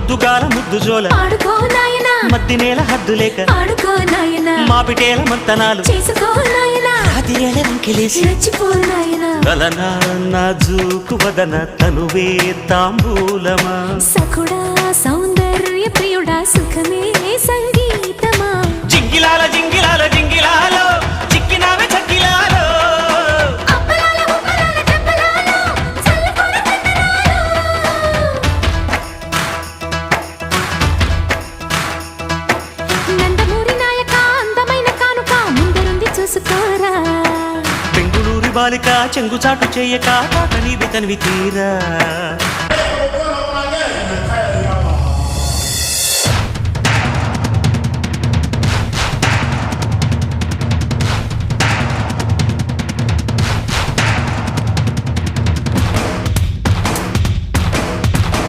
పొద్దుగాల ముద్దు జోల ఆడుకో నాయనా మద్ది నేల హద్దు లేక ఆడుకో నాయనా మాపిటేల మంతనాలు చేసుకో నాయనా రాతిరేళ రంకెలేసి రెచ్చిపో నాయనా కలనా నాజూకు వదన తనువే తాంబూలమా సఖుడా సౌందర్య ప్రియుడా సుఖమే సంగీతమా జింగిలాల జింగిలాల జింగిలాలో చిక్కినావే చక్కిలాలో అప్పలాల ఉప్పలాల టప్పలాల చల్లకొడ తందనాలు నందమూరి నాయక అందమైన కానుక ముందరుంది చూసుకోరా బెంగుళూరు బాలిక చెంగుచాటు చేయక తాట నీవి తనివి తీరా